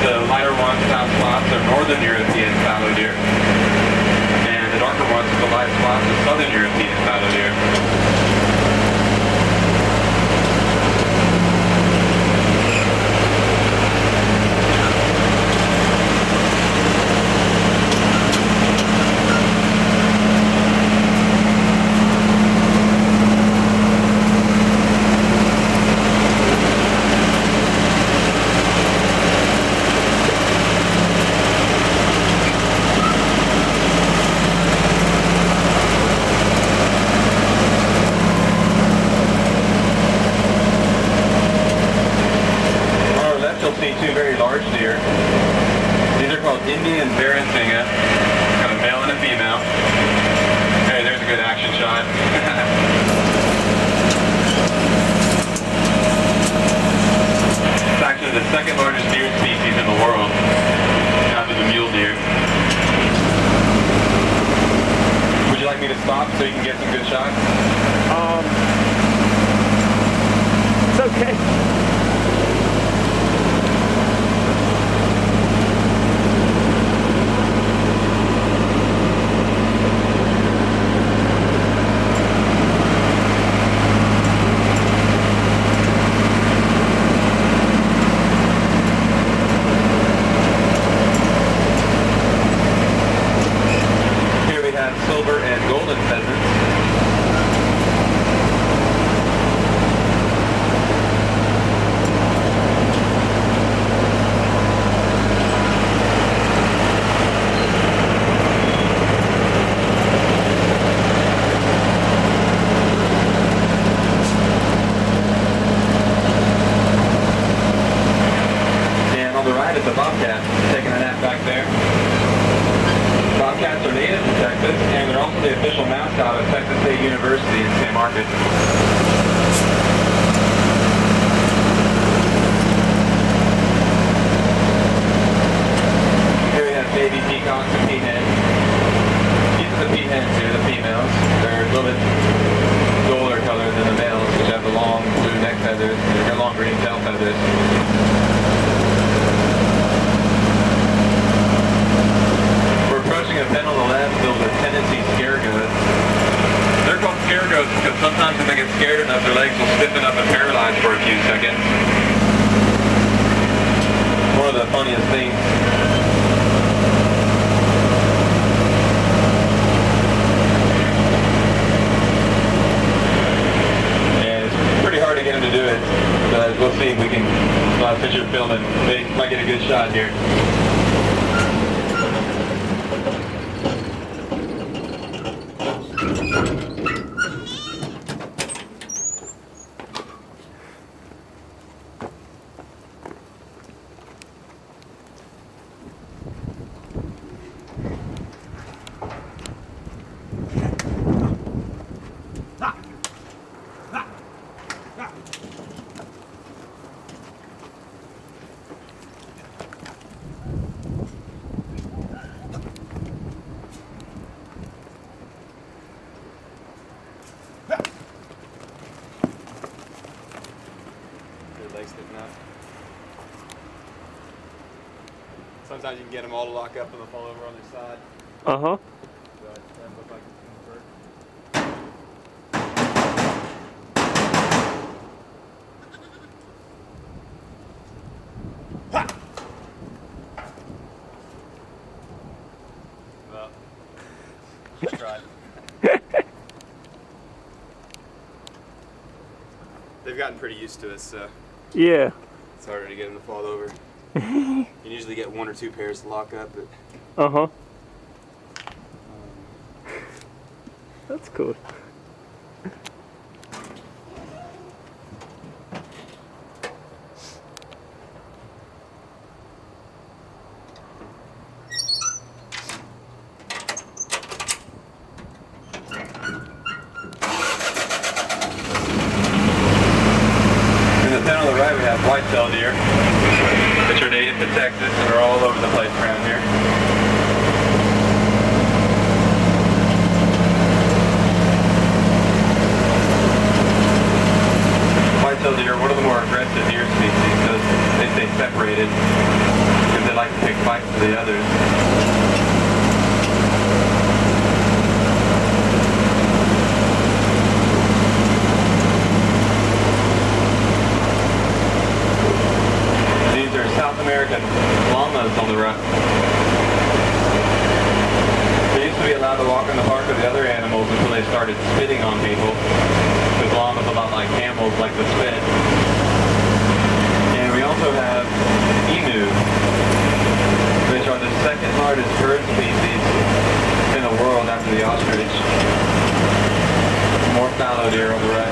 The lighter ones, top spots, are northern European fallow deer. And the darker ones, the light spots, are southern European fallow deer. Two very large deer. These are called Indian Berensinga. Got a male and a female. Hey, there's a good action shot. It's actually the second largest deer species in the world, after the mule deer. Would you like me to stop so you can get some good shots? It's okay. Silver and golden pheasants. And on the right is the bobcat, taking a nap back there. Bobcats are native to Texas, and they're also the official mascot of Texas State University in San Marcos. Here we have baby peacocks and peahens. These are the peahens here, the females. They're a little bit duller colored than the males, which have the long blue neck feathers, and long green tail feathers. Approaching a pen on the left filled with Tennessee scaregoats. They're called scaregoats because sometimes if they get scared enough, their legs will stiffen up and paralyze for a few seconds. One of the funniest things. And it's pretty hard to get them to do it, but we'll see if we can picture film and they might get a good shot here. Sometimes you can get them all to lock up and they'll fall over on their side. Uh-huh. But it doesn't look like it's going to work. Well, let's try it. They've gotten pretty used to us, so Yeah. it's harder to get them to fall over. You can usually get one or two pairs to lock up, but Uh-huh. That's cool. white-tailed deer, which are native to Texas and are all over the place around here. White-tailed deer are one of the more aggressive deer species because they stay separated. bites to the others. These are South American llamas on the right. They used to be allowed to walk in the park with the other animals until they started spitting on people. Because llamas, a lot like camels, like to spit. And we also have emu, which are the second largest bird species in the world after the ostrich. More fallow deer on the right.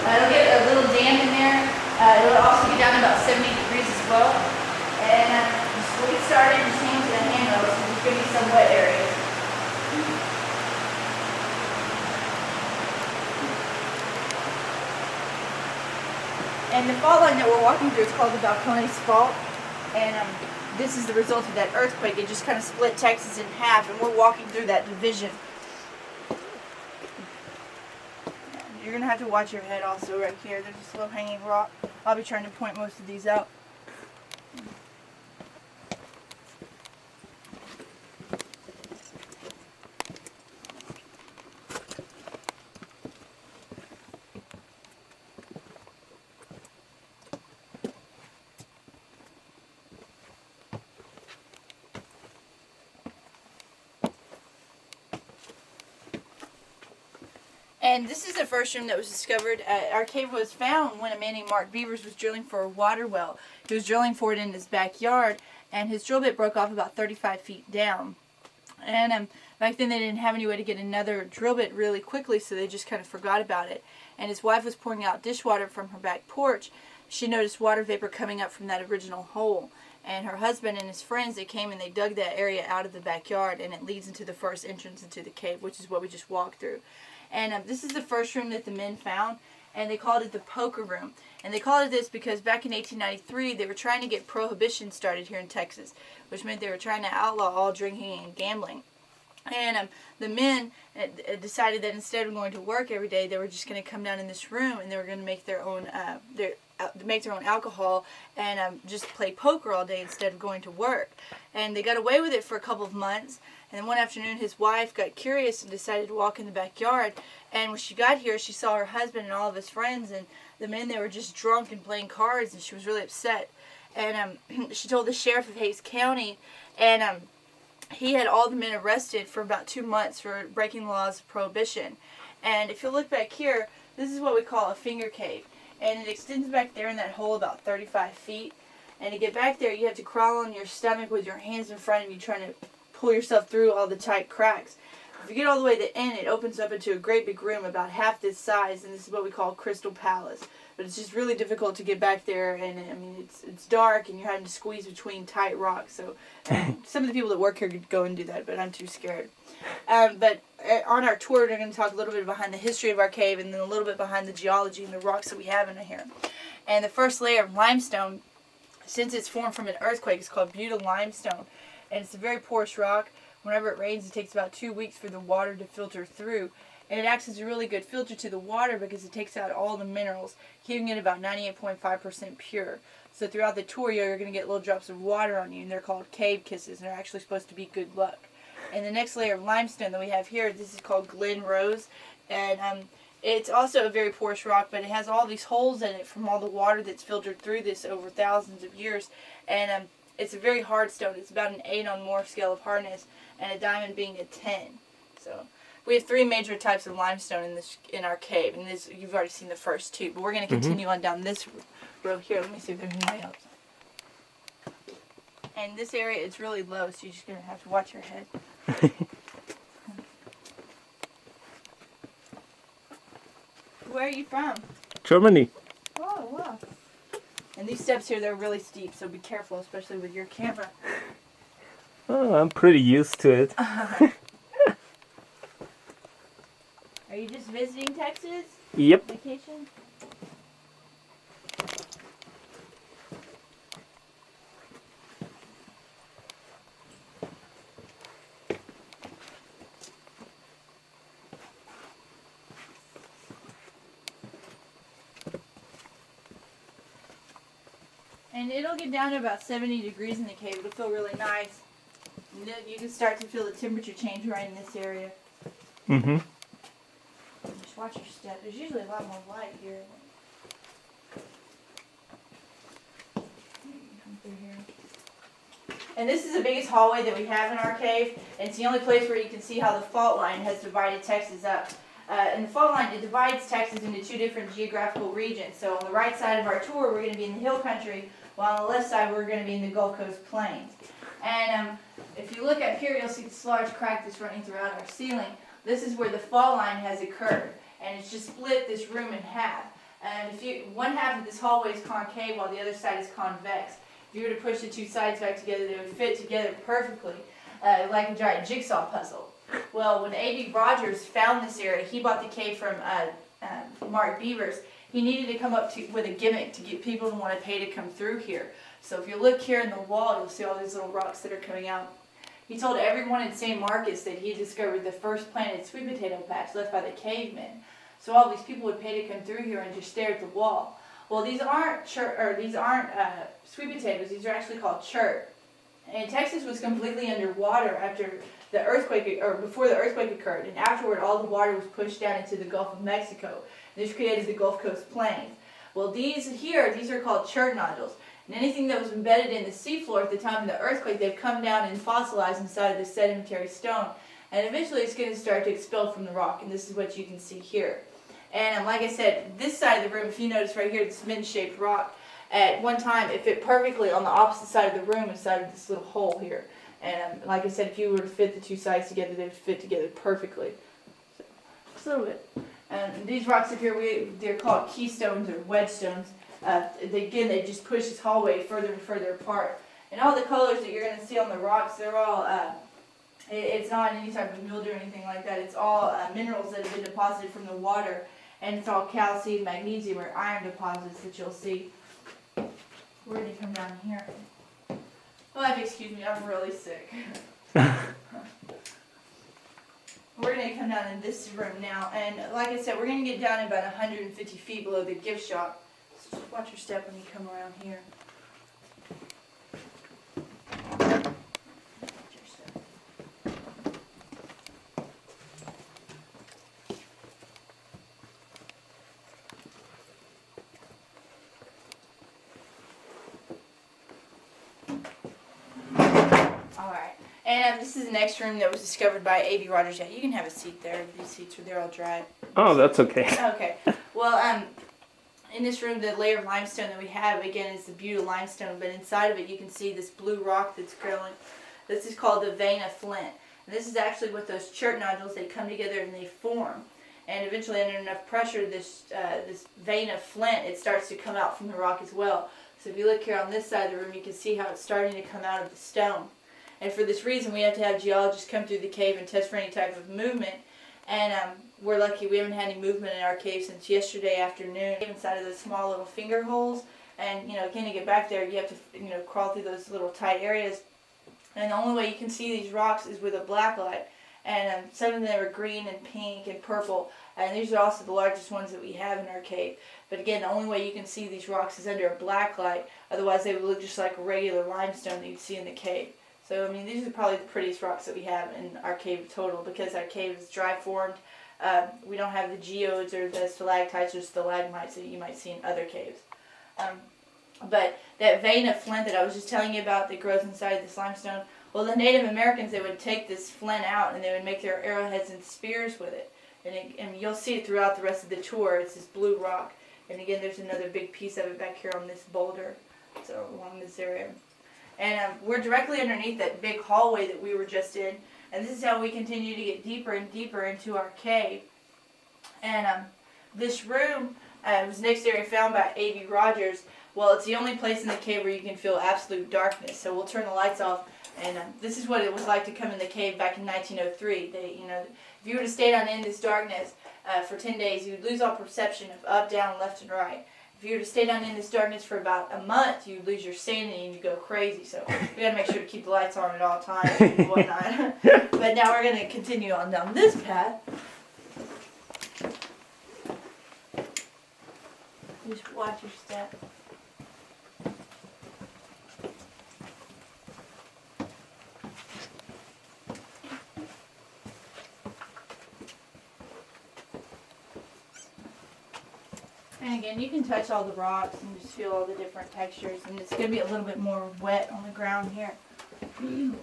It'll get a little damp in there. It'll also be down about 70 degrees as well. And just we'll get started and change the handles. There's going to be some wet areas. And the fault line that we're walking through is called the Balcones Fault. And this is the result of that earthquake. It just kind of split Texas in half, and we're walking through that division. You're going to have to watch your head also right here. There's a slow hanging rock. I'll be trying to point most of these out. And this is the first room that was discovered. Our cave was found when a man named Mark Beavers was drilling for a water well. He was drilling for it in his backyard, and his drill bit broke off about 35 feet down. And back then they didn't have any way to get another drill bit really quickly, so they just kind of forgot about it. And his wife was pouring out dishwater from her back porch. She noticed water vapor coming up from that original hole. And her husband and his friends, they came and they dug that area out of the backyard, and it leads into the first entrance into the cave, which is what we just walked through. And this is the first room that the men found, and they called it the poker room. And they called it this because back in 1893, they were trying to get prohibition started here in Texas, which meant they were trying to outlaw all drinking and gambling. And the men decided that instead of going to work every day, they were just going to come down in this room and they were going to make their own alcohol and just play poker all day instead of going to work. And they got away with it for a couple of months. And then one afternoon, his wife got curious and decided to walk in the backyard. And when she got here, she saw her husband and all of his friends, and the men, they were just drunk and playing cards, and she was really upset. And she told the sheriff of Hays County, and he had all the men arrested for about 2 months for breaking the laws of prohibition. And if you look back here, this is what we call a finger cave. And it extends back there in that hole about 35 feet. And to get back there, you have to crawl on your stomach with your hands in front of you trying to pull yourself through all the tight cracks. If you get all the way to the end, it opens up into a great big room about half this size, and this is what we call Crystal Palace. But it's just really difficult to get back there, and I mean it's dark, and you're having to squeeze between tight rocks. So some of the people that work here could go and do that, but I'm too scared. But on our tour, we're going to talk a little bit behind the history of our cave, and then a little bit behind the geology and the rocks that we have in here. And the first layer of limestone, since it's formed from an earthquake, is called Butyl Limestone, and it's a very porous rock. Whenever it rains, it takes about 2 weeks for the water to filter through. And it acts as a really good filter to the water because it takes out all the minerals, keeping it about 98.5% pure. So throughout the tour, you're going to get little drops of water on you, and they're called cave kisses, and they're actually supposed to be good luck. And the next layer of limestone that we have here, this is called Glen Rose. And it's also a very porous rock, but it has all these holes in it from all the water that's filtered through this over thousands of years. And it's a very hard stone. It's about an 8 on Moore scale of hardness, and a diamond being a 10. So we have 3 major types of limestone in our cave, and this you've already seen the first 2. But we're going to continue on down this row here. Let me see if there's anybody else. And this area is really low, so you're just going to have to watch your head. Where are you from? Germany. Oh, wow. And these steps here, they're really steep, so be careful, especially with your camera. Oh, I'm pretty used to it. Are you just visiting Texas? Yep. Vacation? And it'll get down to about 70 degrees in the cave. It'll feel really nice. And then you can start to feel the temperature change right in this area. Mm-hmm. Just watch your step. There's usually a lot more light here. Come through here. And this is the biggest hallway that we have in our cave. And it's the only place where you can see how the fault line has divided Texas up. And the fault line, it divides Texas into 2 different geographical regions. So on the right side of our tour, we're going to be in the hill country, while on the left side, we're going to be in the Gulf Coast plains. And if you look up here, you'll see this large crack that's running throughout our ceiling. This is where the fault line has occurred, and it's just split this room in half. And one half of this hallway is concave, while the other side is convex. If you were to push the 2 sides back together, they would fit together perfectly, like a giant jigsaw puzzle. Well, when A.B. Rogers found this area, he bought the cave from Mark Beavers. He needed to come up with a gimmick to get people to want to pay to come through here. So if you look here in the wall, you'll see all these little rocks that are coming out. He told everyone in St. Marcus that he discovered the first planted sweet potato patch left by the cavemen. So all these people would pay to come through here and just stare at the wall. Well, these aren't sweet potatoes. These are actually called chert. And Texas was completely underwater after the earthquake, or before the earthquake occurred, and afterward all the water was pushed down into the Gulf of Mexico. This created the Gulf Coast plains. Well, these are called chert nodules. And anything that was embedded in the seafloor at the time of the earthquake, they've come down and fossilized inside of the sedimentary stone. And eventually it's going to start to expel from the rock, and this is what you can see here. And like I said, this side of the room, if you notice right here, this mint-shaped rock, at one time it fit perfectly on the opposite side of the room inside of this little hole here. And like I said, if you were to fit the 2 sides together, they would fit together perfectly. So, just a little bit. And these rocks up here, they're called keystones or wedge stones. They just push this hallway further and further apart. And all the colors that you're going to see on the rocks, they're all, it's not any type of mildew or anything like that. It's all minerals that have been deposited from the water. And it's all calcium, magnesium, or iron deposits that you'll see. Where did he come down here? Well, excuse me, I'm really sick. We're going to come down in this room now, and like I said, we're going to get down about 150 feet below the gift shop. So just watch your step when you come around here. Watch your step. Alright, and this is the next room that was discovered by A.B. Rogers. Yeah, you can have a seat there. These seats are there all dry. Oh, that's okay. Okay. Well, in this room, the layer of limestone that we have, again, is the Butyl Limestone, but inside of it you can see this blue rock that's growing. This is called the Vena Flint. And this is actually what those chert nodules, they come together and they form. And eventually, under enough pressure, this Vena Flint, it starts to come out from the rock as well. So if you look here on this side of the room, you can see how it's starting to come out of the stone. And for this reason, we have to have geologists come through the cave and test for any type of movement. And we're lucky we haven't had any movement in our cave since yesterday afternoon. Inside of those small little finger holes, and again, to get back there, you have to crawl through those little tight areas. And the only way you can see these rocks is with a black light. And some of them are green and pink and purple, and these are also the largest ones that we have in our cave. But again, the only way you can see these rocks is under a black light. Otherwise, they would look just like a regular limestone that you'd see in the cave. So, I mean, these are probably the prettiest rocks that we have in our cave total, because our cave is dry formed. We don't have the geodes or the stalactites or stalagmites that you might see in other caves. But that Vena Flint that I was just telling you about that grows inside this limestone, well, the Native Americans, they would take this flint out and they would make their arrowheads and spears with it. And you'll see it throughout the rest of the tour. It's this blue rock. And again, there's another big piece of it back here on this boulder, so along this area. And we're directly underneath that big hallway that we were just in. And this is how we continue to get deeper and deeper into our cave. And this room was next area found by A.B. Rogers. Well, it's the only place in the cave where you can feel absolute darkness. So we'll turn the lights off. And this is what it was like to come in the cave back in 1903. If you were to stay down in this darkness for 10 days, you would lose all perception of up, down, left, and right. If you were to stay down in this darkness for about a month, you'd lose your sanity and you'd go crazy. So we got to make sure to keep the lights on at all times and whatnot. But now we're going to continue on down this path. Just watch your step. And again, you can touch all the rocks and just feel all the different textures. And it's going to be a little bit more wet on the ground here. And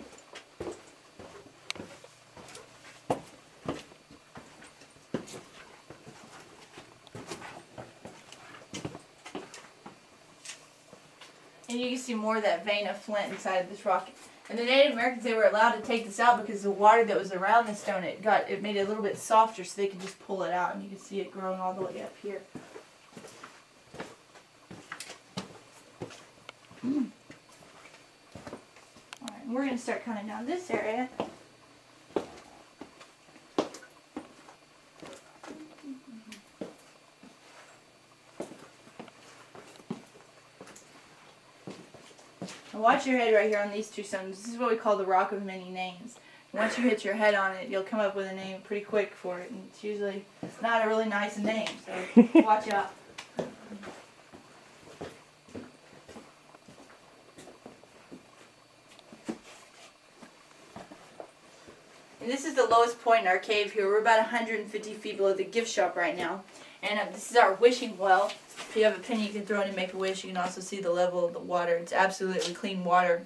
you can see more of that vein of flint inside of this rock. And the Native Americans, they were allowed to take this out because the water that was around the stone, it made it a little bit softer, so they could just pull it out. And you can see it growing all the way up here. Alright, we're going to start coming down this area. Now watch your head right here on these two stones. This is what we call the rock of many names. Once you hit your head on it, you'll come up with a name pretty quick for it. And it's usually not a really nice name, so watch out. And this is the lowest point in our cave here. We're about 150 feet below the gift shop right now. And this is our wishing well. If you have a penny, you can throw it and make a wish. You can also see the level of the water. It's absolutely clean water.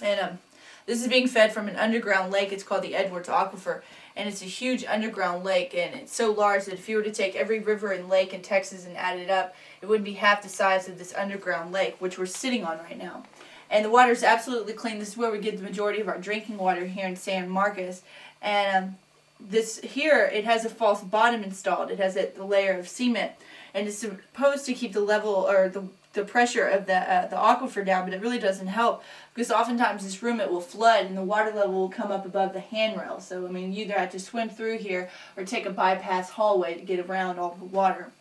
And this is being fed from an underground lake. It's called the Edwards Aquifer. And it's a huge underground lake. And it's so large that if you were to take every river and lake in Texas and add it up, it wouldn't be half the size of this underground lake, which we're sitting on right now. And the water is absolutely clean. This is where we get the majority of our drinking water here in San Marcos. And this here, it has a false bottom installed. It has the layer of cement. And it's supposed to keep the level or the pressure of the aquifer down, but it really doesn't help. Because oftentimes this room, it will flood and the water level will come up above the handrail. So, I mean, you either have to swim through here or take a bypass hallway to get around all the water.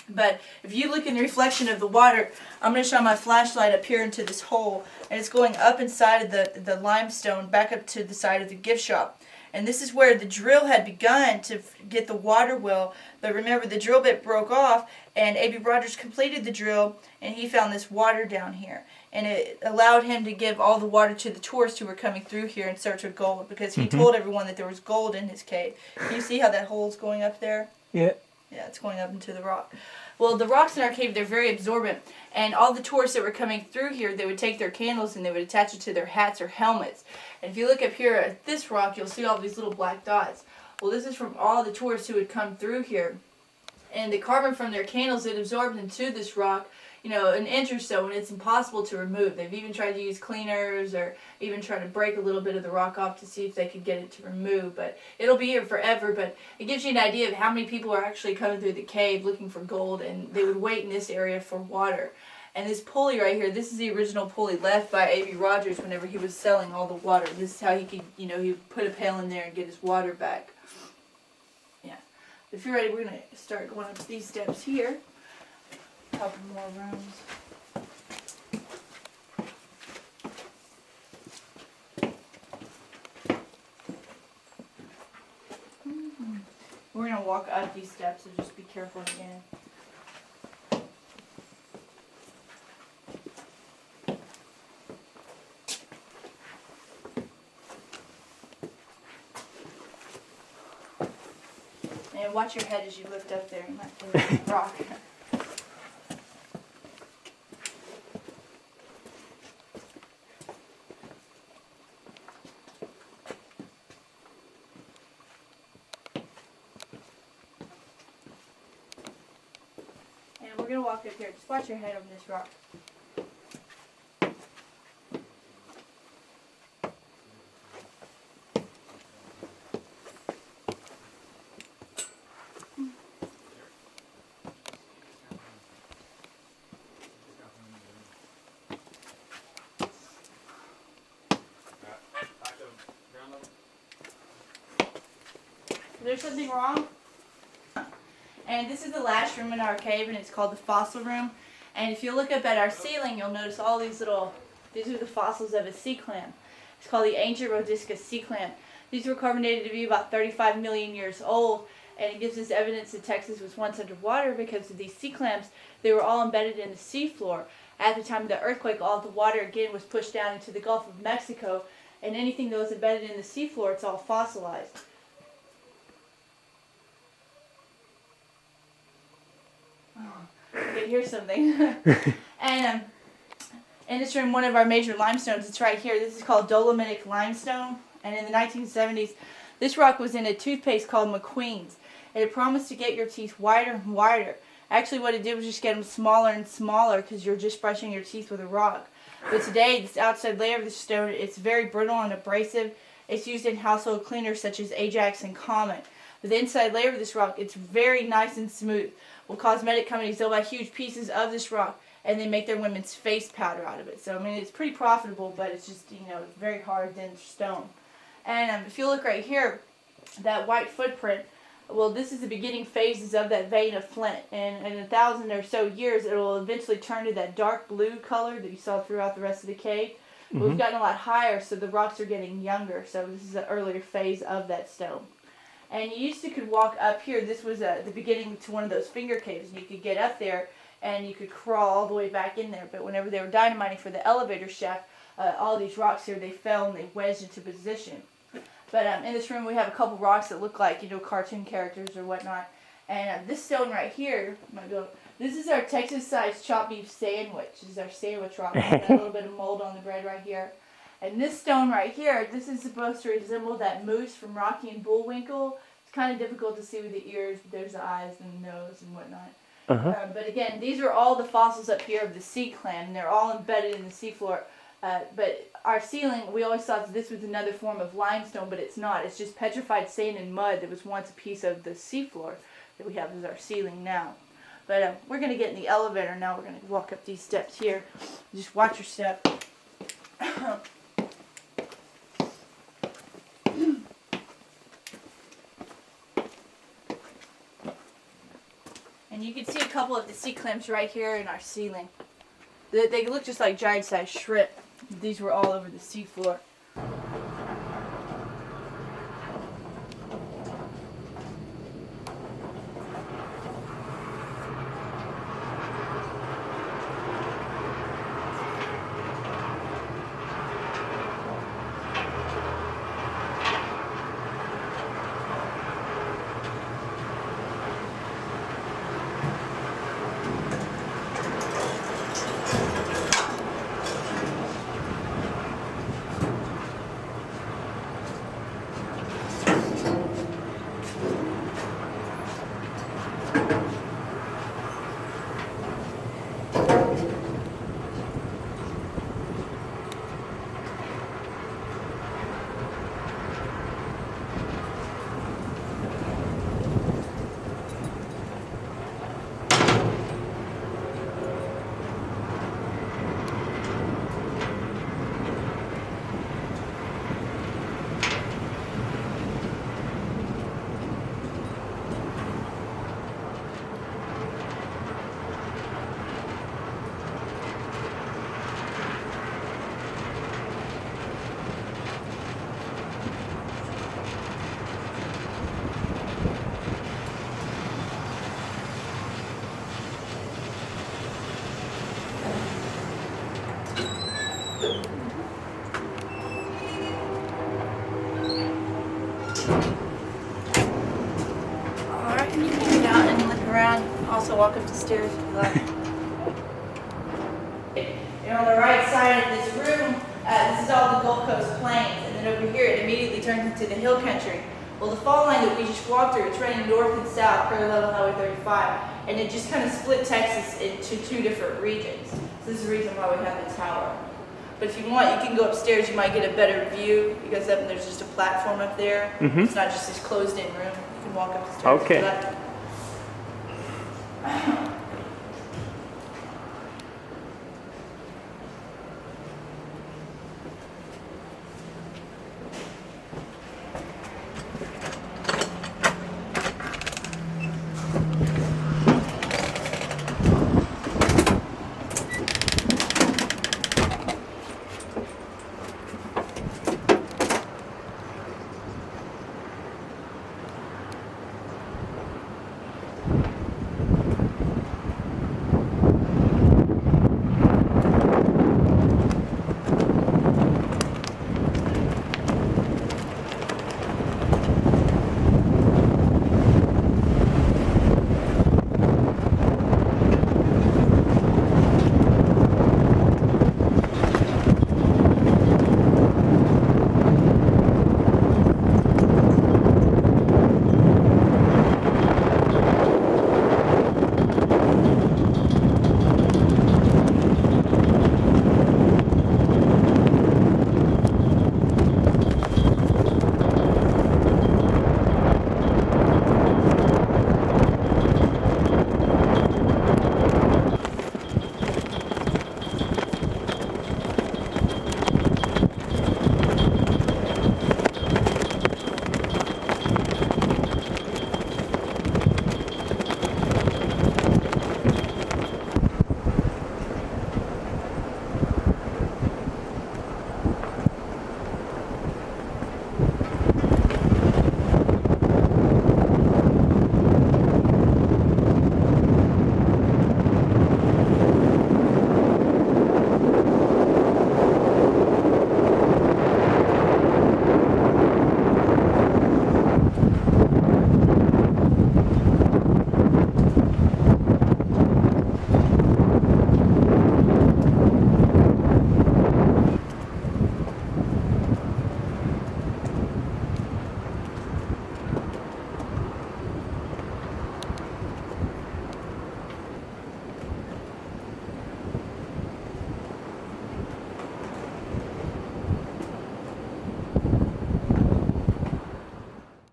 But if you look in the reflection of the water, I'm going to shine my flashlight up here into this hole, and it's going up inside of the limestone back up to the side of the gift shop. And this is where the drill had begun to get the water well. But remember, the drill bit broke off, and A.B. Rogers completed the drill, and he found this water down here. And it allowed him to give all the water to the tourists who were coming through here in search of gold, because he told everyone that there was gold in his cave. Can you see how that hole's going up there? Yeah. Yeah, it's going up into the rock. Well, the rocks in our cave, they're very absorbent. And all the tourists that were coming through here, they would take their candles and they would attach it to their hats or helmets. And if you look up here at this rock, you'll see all these little black dots. Well, this is from all the tourists who had come through here. And the carbon from their candles, it absorbed into this rock, you know, an inch or so, and it's impossible to remove. They've even tried to use cleaners or even try to break a little bit of the rock off to see if they could get it to remove. But it'll be here forever. But it gives you an idea of how many people are actually coming through the cave looking for gold, and they would wait in this area for water. And this pulley right here, this is the original pulley left by A.B. Rogers whenever he was selling all the water. This is how he could, you know, he would put a pail in there and get his water back. Yeah. If you're ready, we're going to start going up these steps here. A couple more rooms. We're going to walk up these steps, so just be careful again. And watch your head as you lift up there. You might hit a rock. And we're going to walk up here. Just watch your head over this rock. There's something wrong. And this is the last room in our cave, and it's called the fossil room. And if you look up at our ceiling, you'll notice all these little, these are the fossils of a sea clam. It's called the ancient Rhodiscus sea clam. These were carbonated to be about 35 million years old, and it gives us evidence that Texas was once underwater because of these sea clams. They were all embedded in the seafloor. At the time of the earthquake, all the water again was pushed down into the Gulf of Mexico, and anything that was embedded in the seafloor, it's all fossilized. You can hear something. And in this room, one of our major limestones, it's right here. This is called Dolomitic Limestone. And in the 1970s, this rock was in a toothpaste called McQueen's. And it promised to get your teeth whiter and whiter. Actually, what it did was just get them smaller and smaller because you're just brushing your teeth with a rock. But today, this outside layer of the stone, it's very brittle and abrasive. It's used in household cleaners such as Ajax and Comet. But the inside layer of this rock, it's very nice and smooth. Well, cosmetic companies, they'll buy huge pieces of this rock and they make their women's face powder out of it. So, I mean, it's pretty profitable, but it's just, you know, very hard, dense stone. And if you look right here, that white footprint, well, this is the beginning phases of that Vena Flint. And in 1,000 or so years, it will eventually turn to that dark blue color that you saw throughout the rest of the cave. But we've gotten a lot higher, so the rocks are getting younger. So this is an earlier phase of that stone. And you used to could walk up here. This was the beginning to one of those finger caves. And you could get up there and you could crawl all the way back in there. But whenever they were dynamiting for the elevator shaft, all these rocks here, they fell and they wedged into position. But in this room we have a couple rocks that look like, you know, cartoon characters or whatnot. And this stone right here, this is our Texas-sized chopped beef sandwich. This is our sandwich rock. Got a little bit of mold on the bread right here. And this stone right here, this is supposed to resemble that moose from Rocky and Bullwinkle. It's kind of difficult to see with the ears, but there's the eyes and the nose and whatnot. But again, these are all the fossils up here of the sea clam, and they're all embedded in the seafloor. But our ceiling, we always thought that this was another form of limestone, but it's not. It's just petrified sand and mud that was once a piece of the seafloor that we have as our ceiling now. But we're going to get in the elevator now. We're going to walk up these steps here. Just watch your step. And you can see a couple of the sea clams right here in our ceiling. They look just like giant-sized shrimp. These were all over the seafloor. Alright, you can get out and look around. Also walk up the stairs if you like. And on the right side of this room, this is all the Gulf Coast plains. And then over here, it immediately turns into the hill country. Well, the fault line that we just walked through, it's running north and south, parallel to Highway 35. And it just kind of split Texas into two different regions. So this is the reason why we have the tower. But if you want, you can go upstairs. You might get a better view because there's just a platform up there. Mhm. It's not just this closed-in room. You can walk up the stairs Okay. if you like.